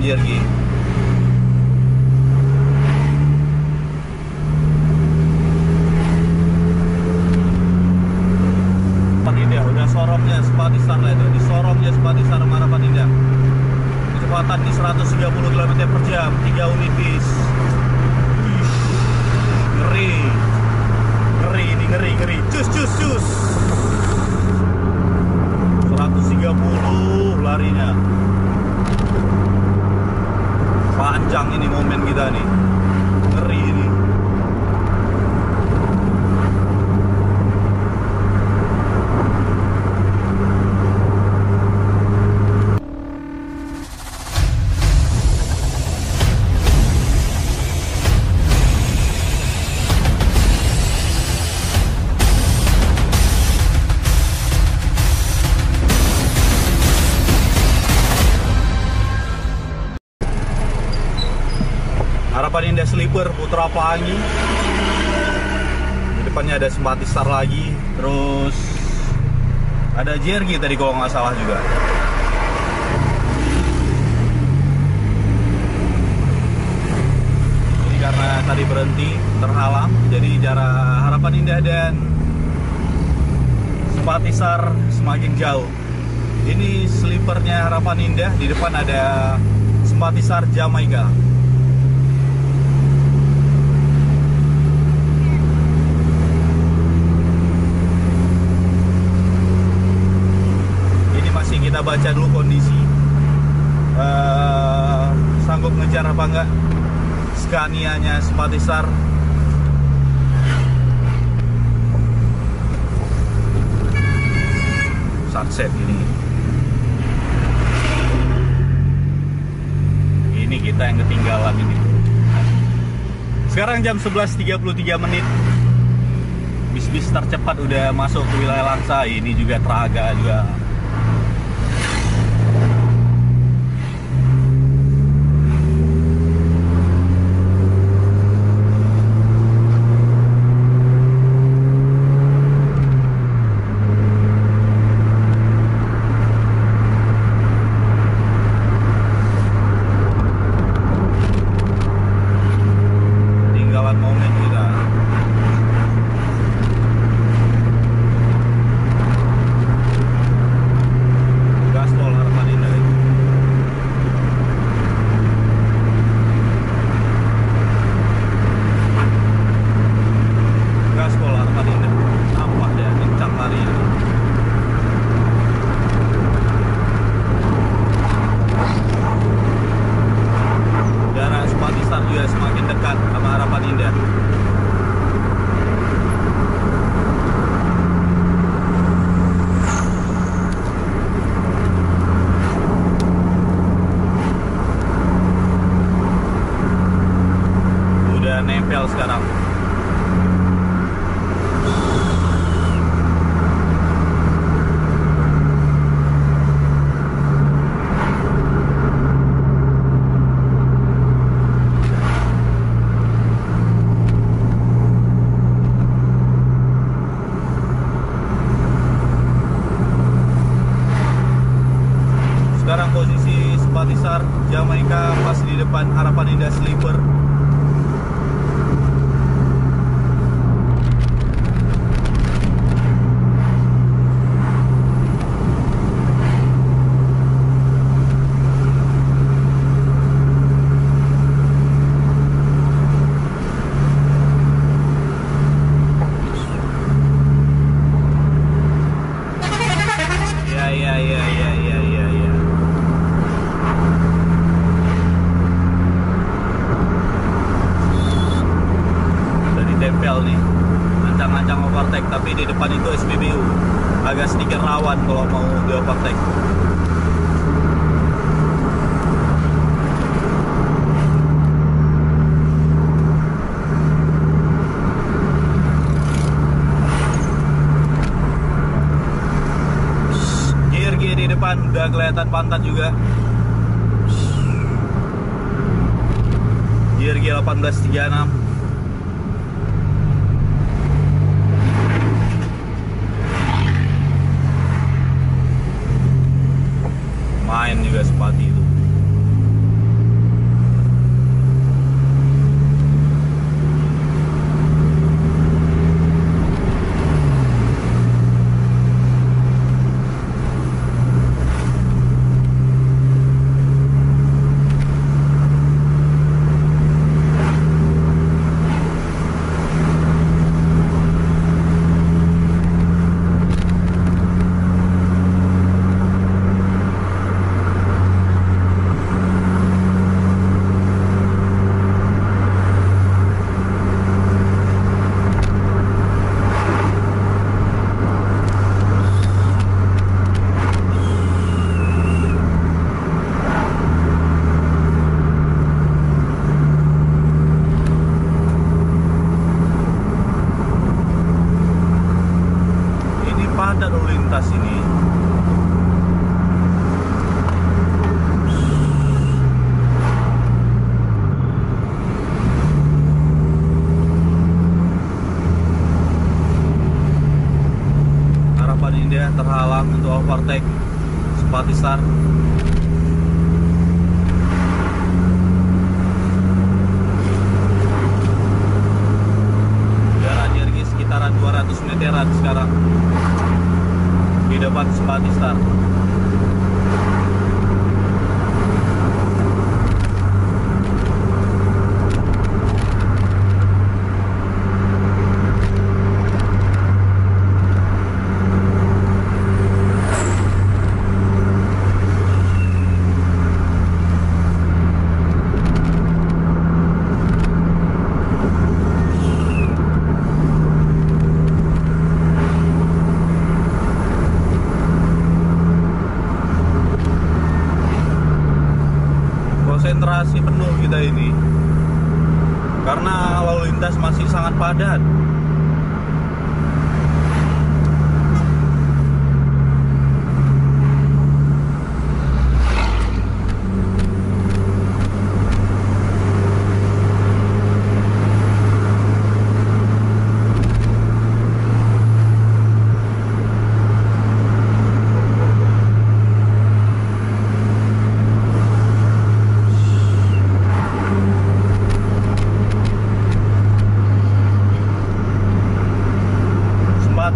belakang JRG. Indah udah sorongnya Sepatisar lah itu, disorongnya Sepatisar sama Harapan Indah. Kecepatan di 130 km per jam, 3 unit bis. Ngeri, ngeri ini, ngeri. Cus 130 larinya. Panjang ini momen kita nih, ngeri ini. Harapan Indah Sleeper Putra Pelangi. Di depannya ada Sepatisar lagi, terus ada JRG tadi kalau nggak salah juga. Ini karena tadi berhenti terhalang, jadi jarak Harapan Indah dan Sepatisar semakin jauh. Ini sleepernya Harapan Indah, di depan ada Sepatisar Jamaika. Kita baca dulu kondisi, sanggup ngejar apa enggak Scania-nya Sepatisar. Sunset ini kita yang ketinggalan ini. Sekarang jam 11.33 menit. Bis-bis tercepat udah masuk ke wilayah Langsa. Ini juga Traga juga. Nempel sekarang. Sekarang posisi Sepatisar Jamaika pas di depan Harapan Indah Sleeper. Tempel nih, ancang-ancang overtake, tapi di depan itu SPBU, agak sedikit rawan kalau mau di overtake. JRG di depan udah kelihatan pantat juga. JRG 1836. Main juga Sepati itu. lintas ini. Harapan Indah terhalang untuk overtake Spatisar. Sekitaran 200 meteran sekarang di depan Spatisar. Konsentrasi penuh kita ini karena lalu lintas masih sangat padat.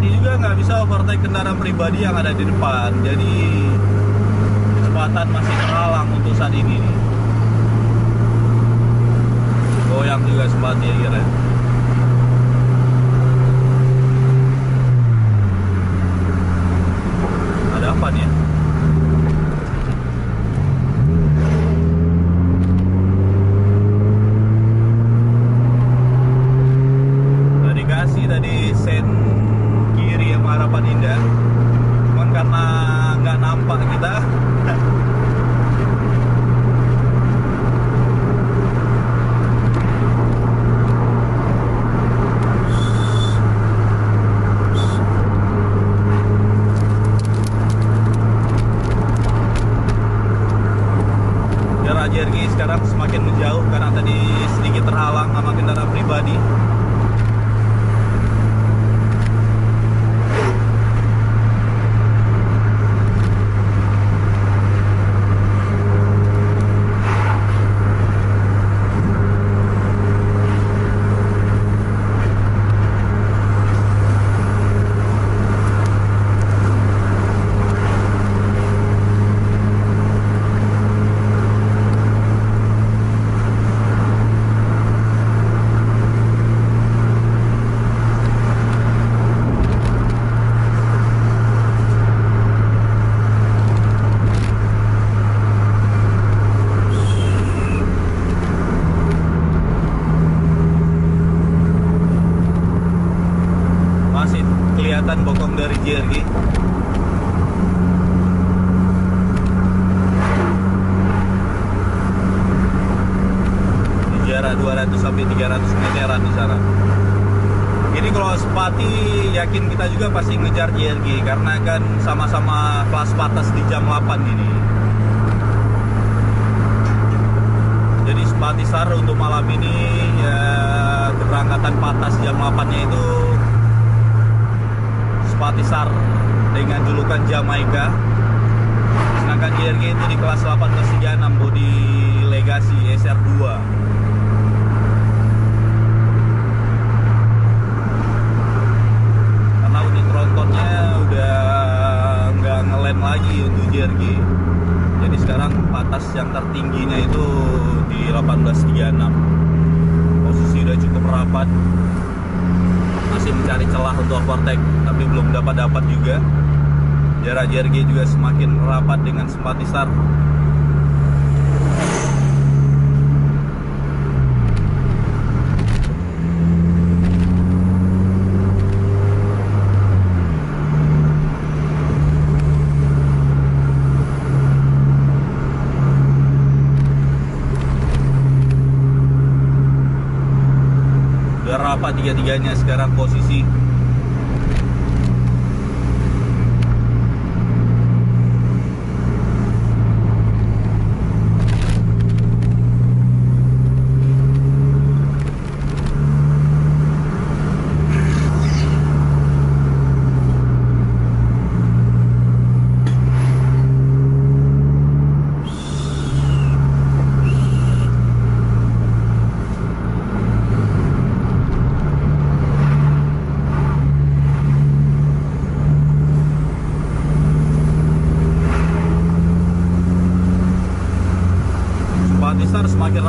Juga nggak bisa overtake kendaraan pribadi yang ada di depan, jadi kecepatan masih terhalang untuk saat ini. Goyang juga Spati akhirnya. Ada apa nih? Tadi kasih tadi sen kiri yang Harapan Indah, cuman karena nggak nampak kita. Jarak JRG sekarang semakin menjauh karena tadi sedikit terhalang sama kendaraan pribadi. Kelihatan bokong dari JRG. Di jarak 200 sampai 300 meteran di sana. Ini kalau Spati yakin kita juga pasti ngejar JRG karena kan sama-sama kelas patas di jam 8 ini. Jadi Spatisar untuk malam ini ya keberangkatan patas jam 8-nya itu Spatisar dengan julukan Jamaika, sedangkan JRG itu di kelas 1836 bodi Legacy SR2. Karena unit trontonnya udah nggak ngelem lagi untuk JRG, jadi sekarang patas yang tertingginya itu di 1836. Posisi udah cukup rapat, masih mencari celah untuk overtake tapi belum dapat juga. Jarak JRG juga semakin rapat dengan Spatisar. Udah rapat tiga-tiganya sekarang posisi.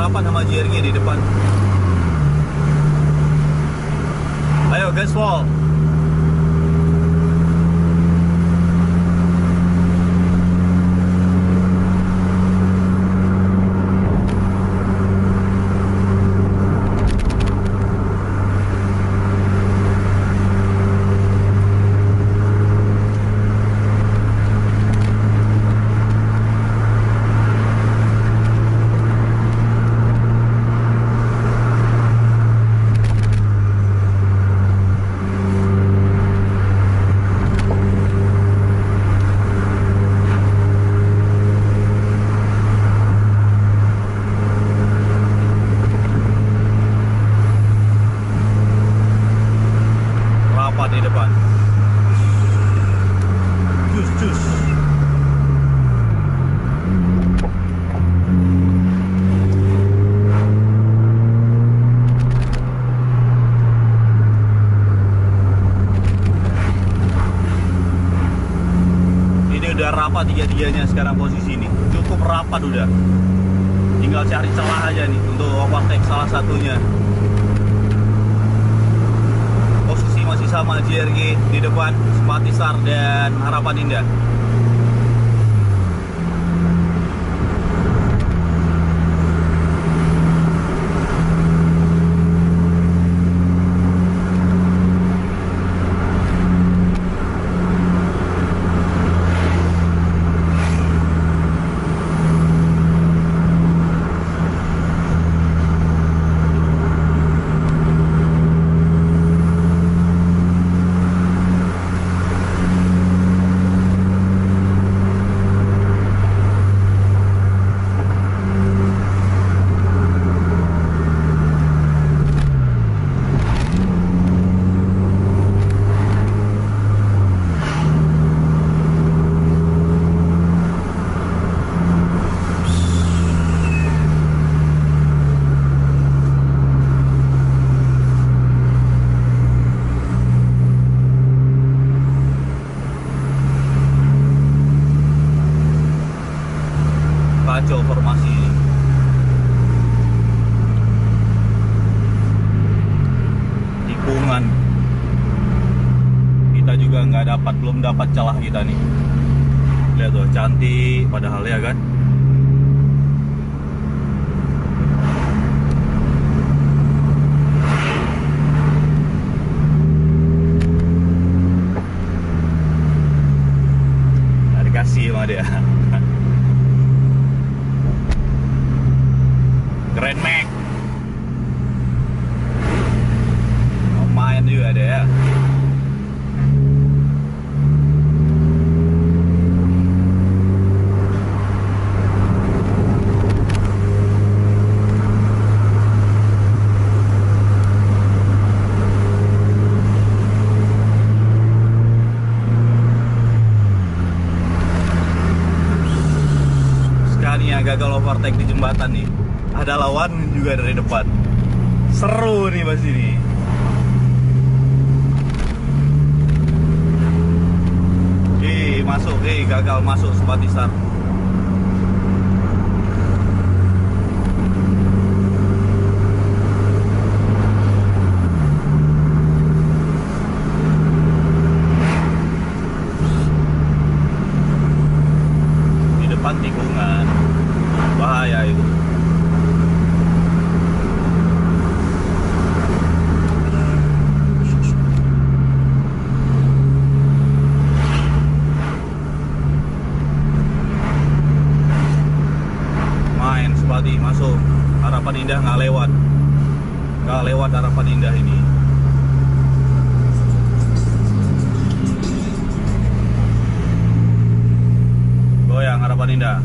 balapan sama JRG di depan. Ayo gaspol. Di depan. Cus. Ini udah rapat tiga-tiganya sekarang posisi ini. Cukup rapat udah. Tinggal cari celah aja nih untuk overtake salah satunya. Masih sama JRG di depan, Spatisar dan Harapan Indah. Kacau formasi ini. Tikungan kita juga belum dapat celah kita nih. Lihat tuh, cantik padahal ya kan. Nah, dikasih sama dia. Grand Max. Lumayan juga ada ya. Scania gagal overtake di jembatan nih. Ada lawan juga dari depan. Seru nih pas ini. Masuk, gagal masuk Spatisar. Di depan tikungan. Bahaya itu. Masuk Harapan Indah, nggak lewat Harapan Indah ini. Goyang Harapan Indah,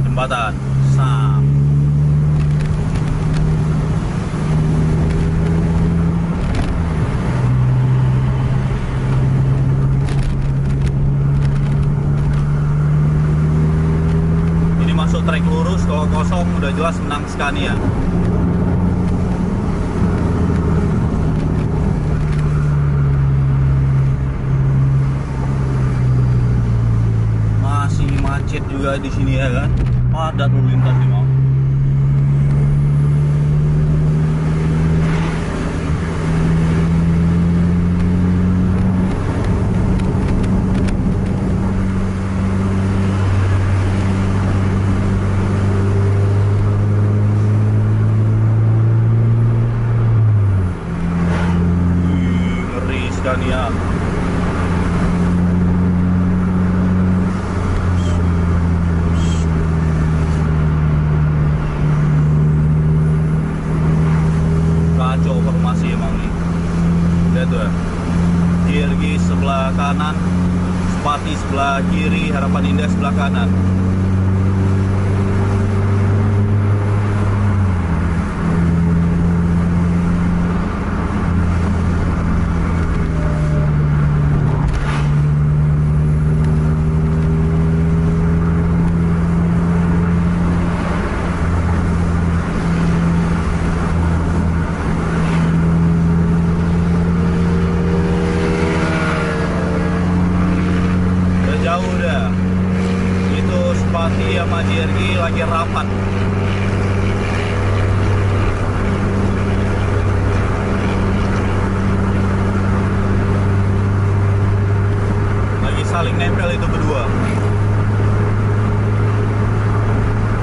jembatan sam. Masuk trek lurus, kalau kosong udah jelas menang Scania. Masih macet juga di sini ya kan, padat lalu lintas nih mau. Scania. Kacau formasi emang nih. Lihat tuh ya. JRG sebelah kanan, Spati sebelah kiri, Harapan Indah sebelah kanan. Jauh dah. Itu Spati sama JRG lagi rapat. Lagi saling nempel itu berdua.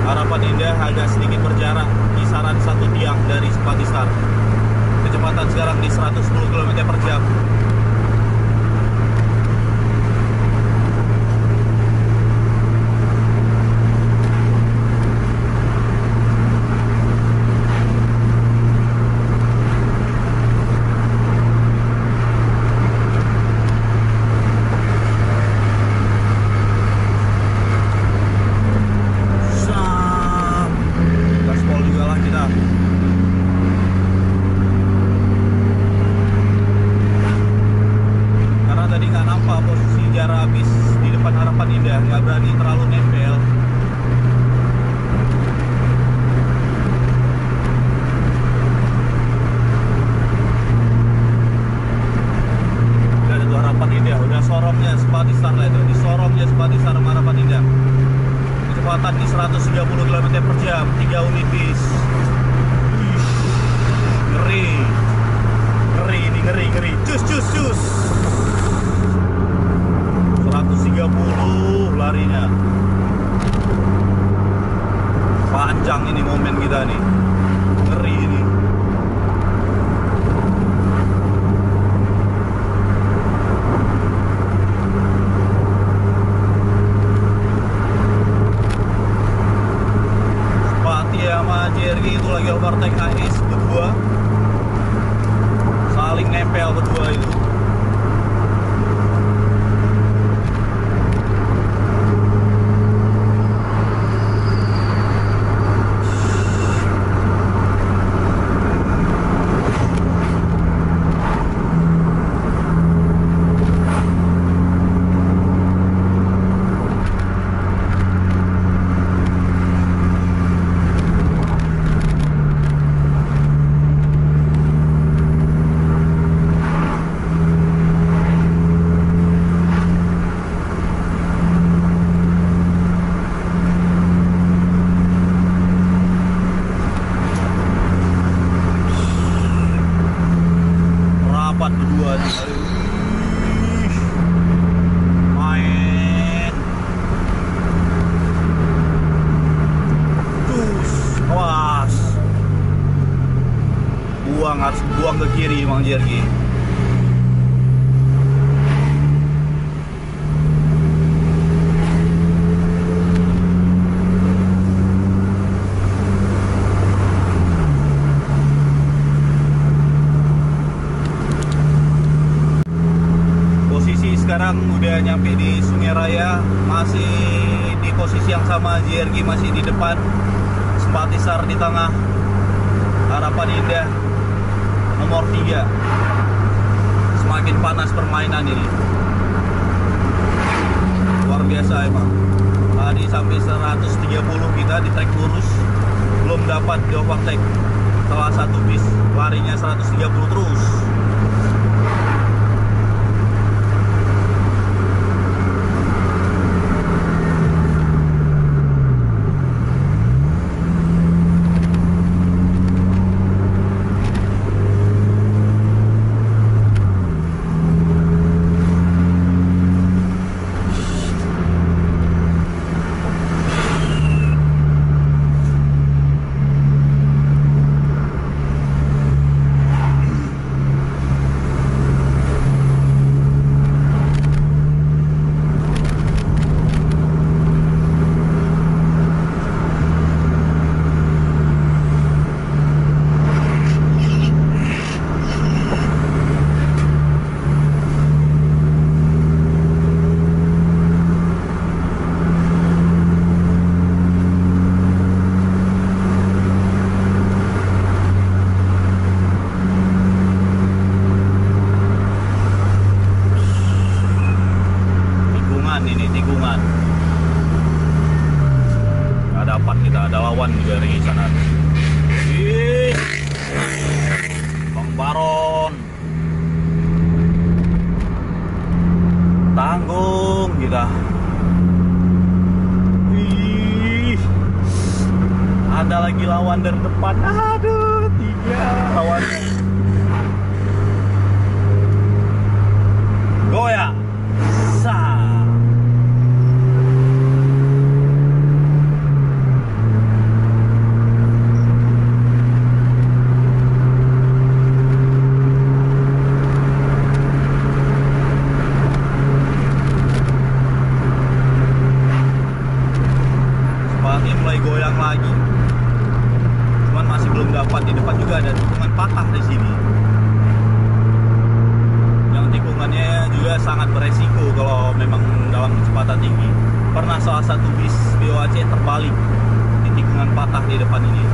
Harapan Indah agak sedikit berjarak, kisaran satu tiang dari Spati Star. Kecepatan sekarang di 110 km/jam. Nggak berani terlalu nempel. Udah ada tuh Harapan Indah, udah sorongnya Spati Star lah itu, disorongnya Spati Star sama Harapan Indah. Kecepatan di 130 km/jam, 3 unit bis. Ngeri, ngeri ini, ngeri. Cus. 130 larinya. Panjang ini momen kita nih. Ngeri ini. Spati sama JRG itu lagi overtake AS berdua. Saling nempel berdua itu. Berdua nih. Main. Terus awas. Harus buang ke kiri Mang JRG. Sekarang udah nyampe di Sungai Raya, masih di posisi yang sama, JRG masih di depan, Spati Star di tengah, Harapan Indah nomor 3. Semakin panas permainan ini, luar biasa emang. Tadi sampai 130 kita di trek lurus, belum dapat di overtake. Setelah satu bis larinya 130 terus. lagi lawan dari depan. Aduh, 3 lawan. Goyang. Sah. Sepatnya mulai goyang lagi. Cuman masih belum dapat. Di depan juga ada tikungan patah di sini. Tikungannya juga sangat beresiko kalau memang dalam kecepatan tinggi. Pernah salah satu bis BOAC terbalik di tikungan patah di depan ini.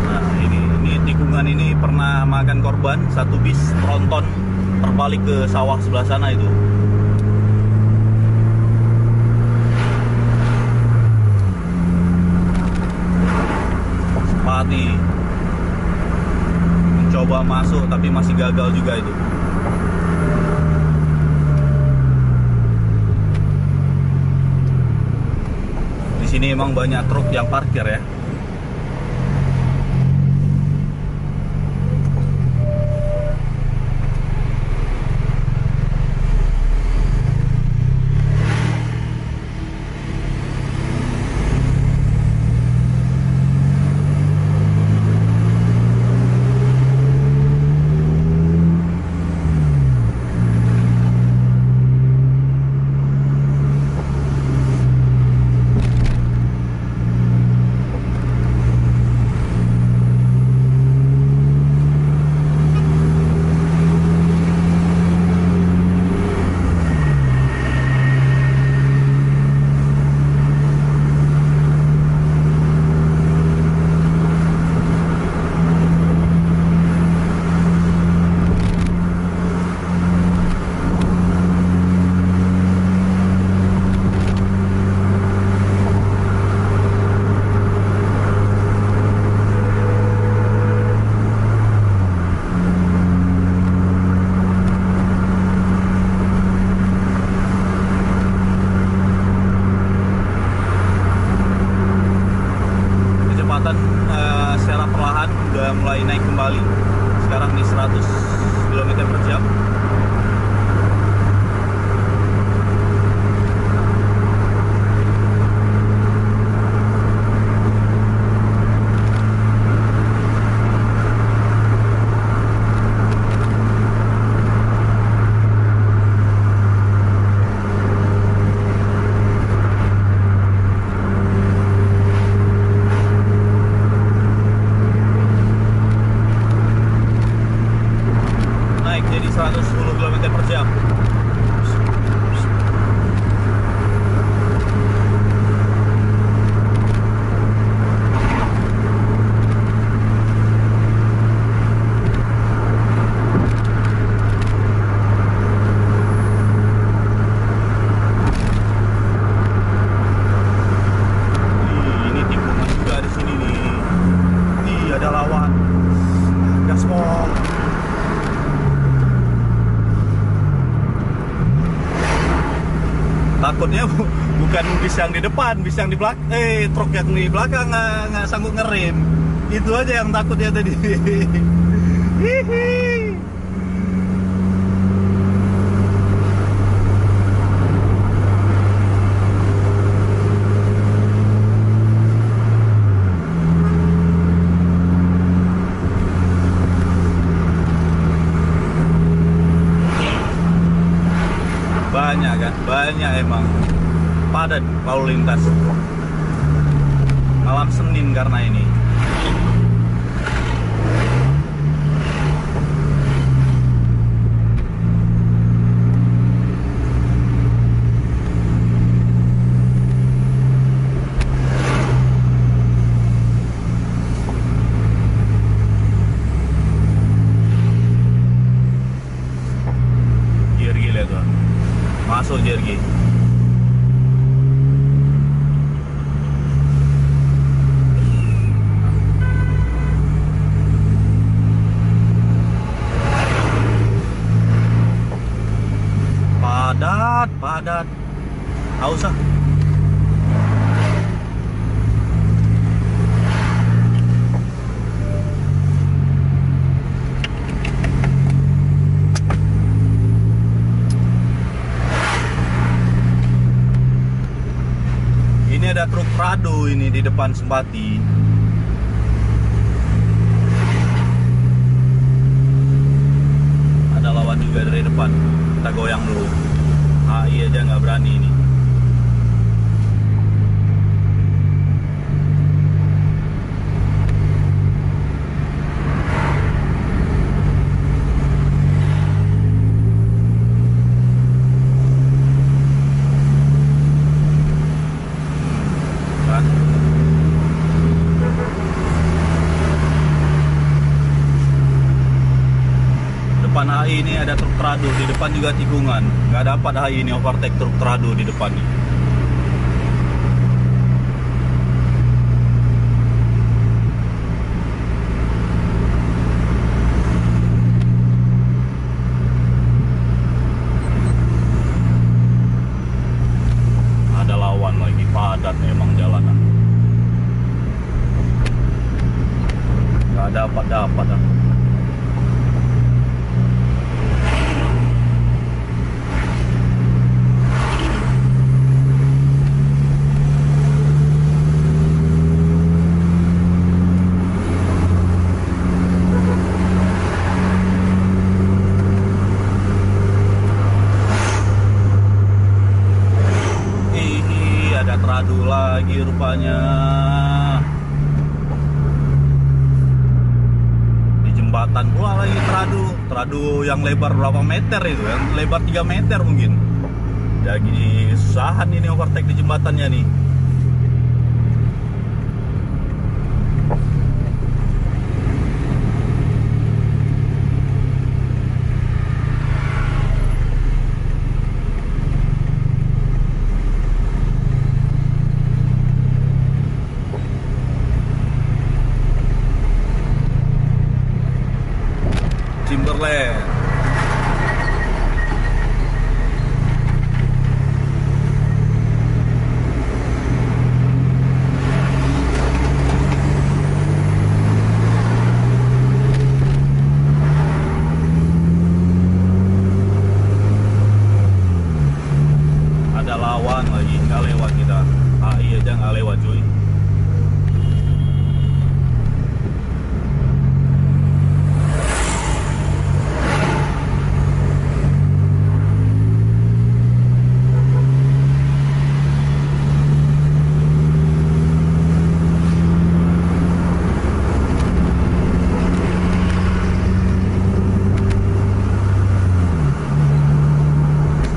Nah, ini tikungan ini pernah makan korban. Satu bis tronton terbalik ke sawah sebelah sana itu. Sepati mencoba masuk tapi masih gagal juga itu. Di sini emang banyak truk yang parkir ya. Secara perlahan udah mulai naik kembali. Sekarang di 100 km/jam. Jadi 110 km/jam. Ini tikungan juga di sini nih. Nih ada lawan. Gaspol. Takutnya bukan bis yang di depan, bis yang di belakang, truk yang di belakang nggak sanggup ngerem. Itu aja yang takutnya tadi. Banyak kan, banyak emang padat lalu lintas malam Senin karena ini. Gila tuh, masuk JRG. padat. Haus ah. Ini ada truk Prado ini di depan Sempati. Ada lawan juga dari depan. Kita goyang dulu. HI aja nggak berani ini. Depan HI ini ada truk Prado, di depan juga tikungan. Nggak dapat HI ini overtake truk Prado di depan nih. Ada lawan lagi, padat memang jalanan. Nggak dapat ah. Trado lagi rupanya. Di jembatan pula lagi Trado yang lebar berapa meter itu, yang lebar 3 meter mungkin. Jadi susahan ini overtake di jembatannya nih. Timberland. Ada lawan lagi, nggak lewat kita. HI aja nggak lewat cuy.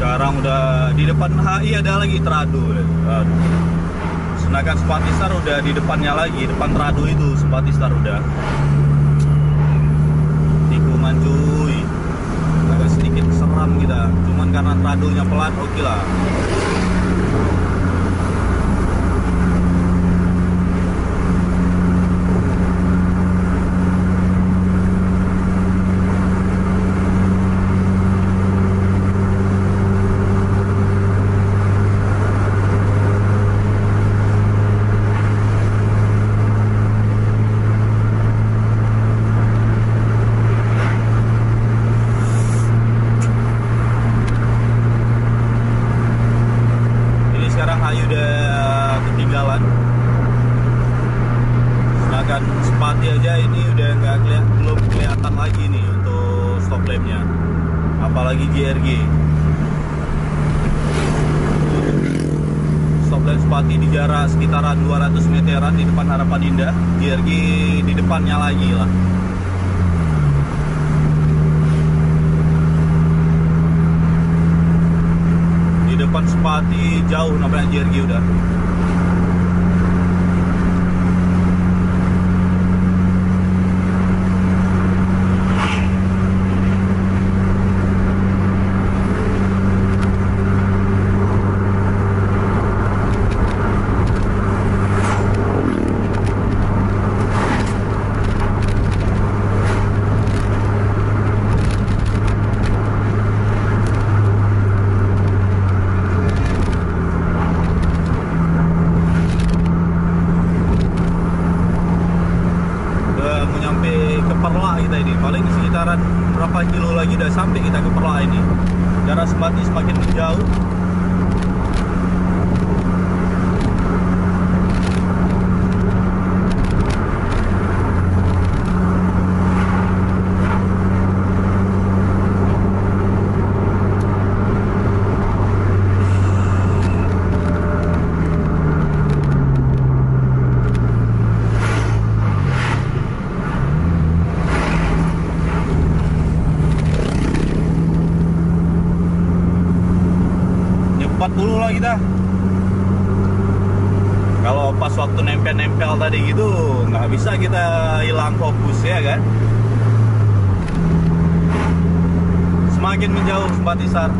Sekarang udah di depan HI ada lagi Trado. Sedangkan Sempati Star udah di depannya lagi, depan Trado itu Sempati Star udah. Tikungan cuy. Agak sedikit seram kita. Cuman karena Tradonya pelan, oke lah. Sedangkan Sempati aja ini udah belum kelihatan lagi nih untuk stop lampnya, apalagi GRG. Stop lamp Sempati di jarak sekitaran 200 meteran di depan Harapan Indah, GRG di depannya lagi lah. Di depan Sempati jauh namanya GRG udah. berapa kilo lagi udah sampai kita ke Perla ini. Jarak Sempati semakin menjauh. Lah kita kalau pas waktu nempel-nempel tadi gitu nggak bisa kita hilang fokus ya kan. Semakin menjauh Sempatisar.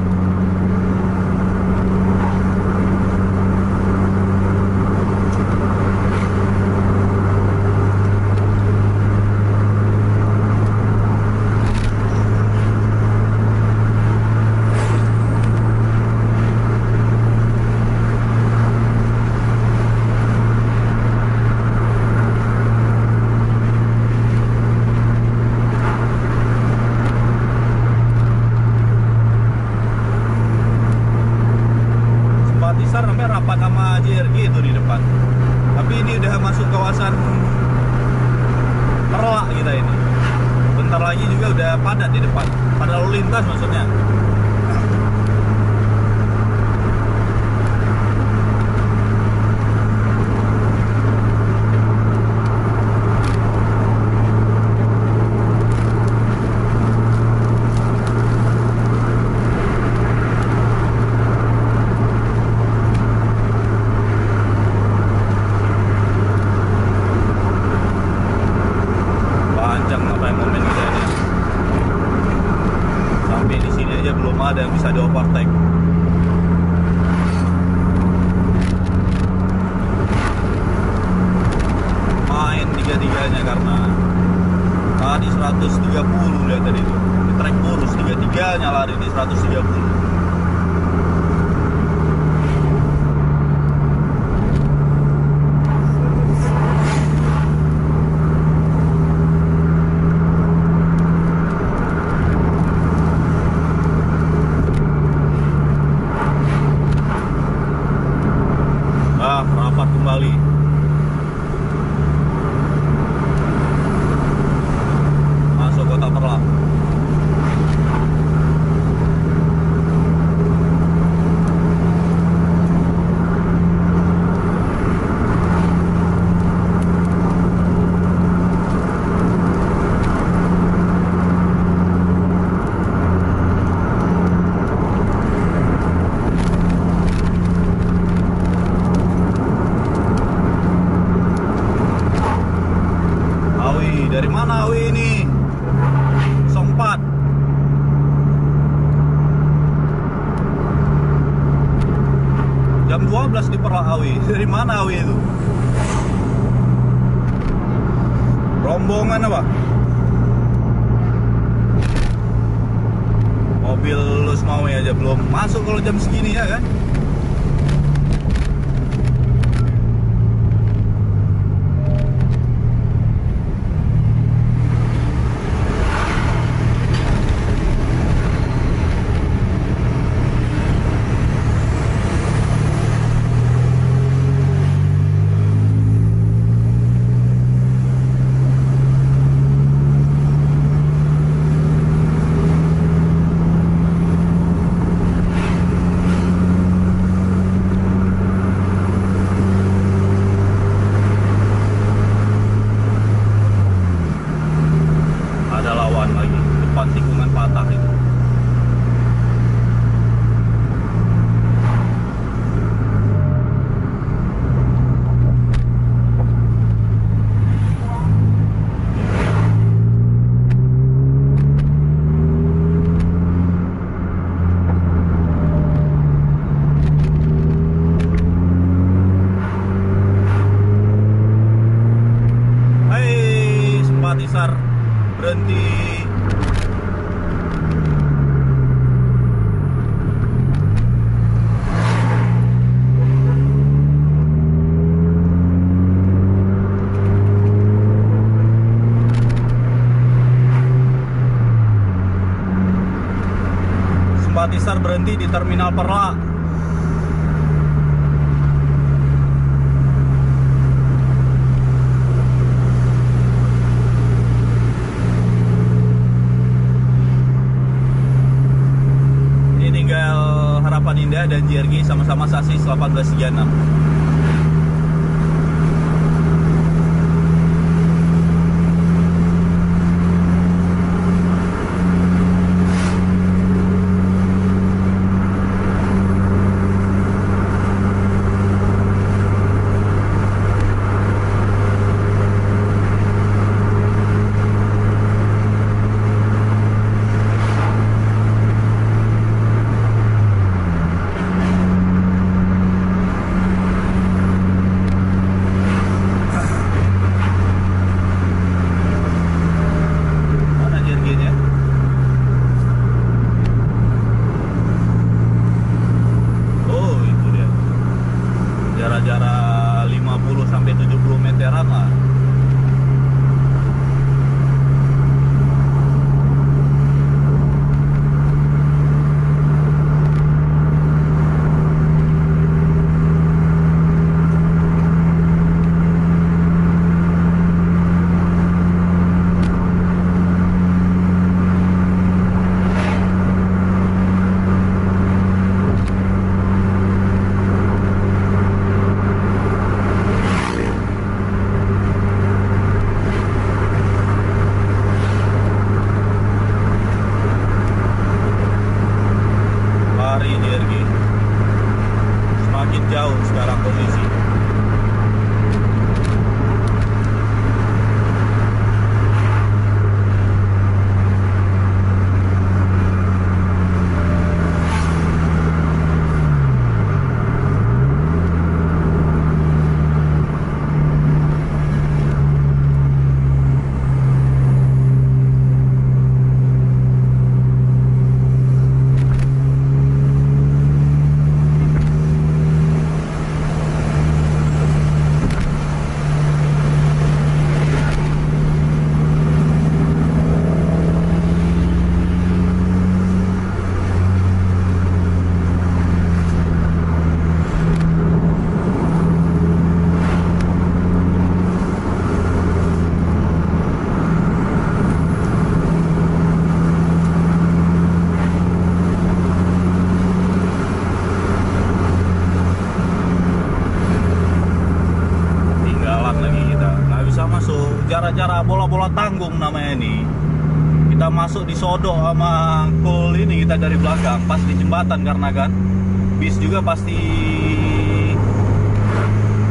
Sampai rapat sama JRG itu di depan. Tapi ini udah masuk kawasan Perla kita ini. Bentar lagi juga udah padat di depan. Pada lalu lintas maksudnya. Ada yang bisa di overtake. Main tiga-tiganya karena tadi 130 lihat tadi itu. Di trek lurus 33-nya lari di 130. Rapat kembali. Masuk kota Perla. Dari mana Awi ini? 04. Jam 12 di Perla Awi. Dari mana Awi itu? Rombongan apa? Mobil Lus Maui aja belum masuk kalau jam segini ya kan? berhenti Batisar berhenti di Terminal Perla. Ini tinggal Harapan Indah dan JRG sama-sama sasis 1836. Jarak 50 sampai 70 meteran lah. Semakin jauh sekarang posisi. Jarak-jarak bola-bola tanggung namanya ini. Kita masuk di Sodo sama Kul ini, kita dari belakang pas di jembatan, karena kan bis juga pasti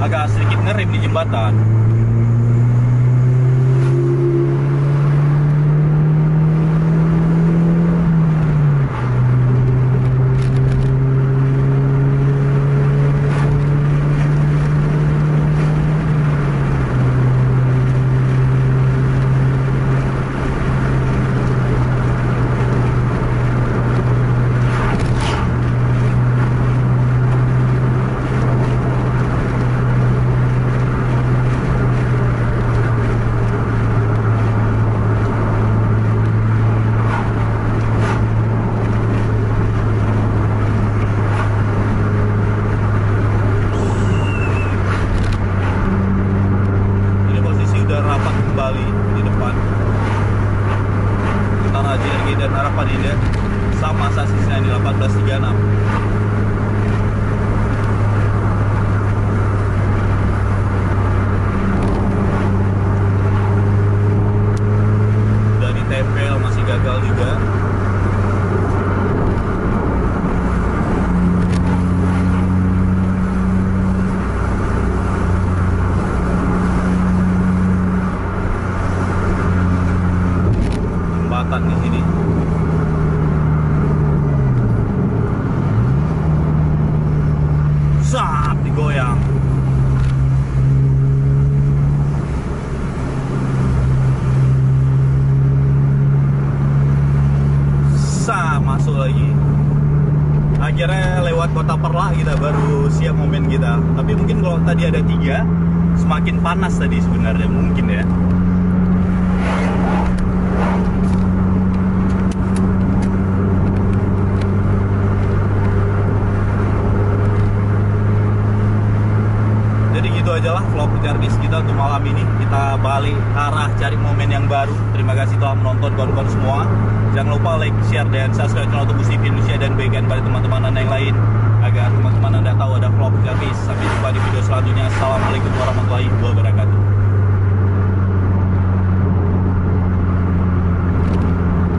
agak sedikit ngerem di jembatan. dan Harapan Indah sama sasisnya di 1836. Udah ditempel masih gagal juga. Jembatan di sini. Sap, digoyang. Sap, masuk lagi. Akhirnya lewat Kota Perla kita baru siap momen kita. Tapi mungkin kalau tadi ada 3, semakin panas tadi sebenarnya mungkin ya. itu aja lah vlog Jarvis kita untuk malam ini. Kita balik arah cari momen yang baru. Terima kasih telah menonton kawan-kawan semua. Jangan lupa like, share, dan subscribe channel Otomotif Indonesia dan bagikan pada teman-teman Anda yang lain agar teman-teman Anda tahu ada vlog Jarvis. Sampai jumpa di video selanjutnya. Assalamualaikum warahmatullahi wabarakatuh.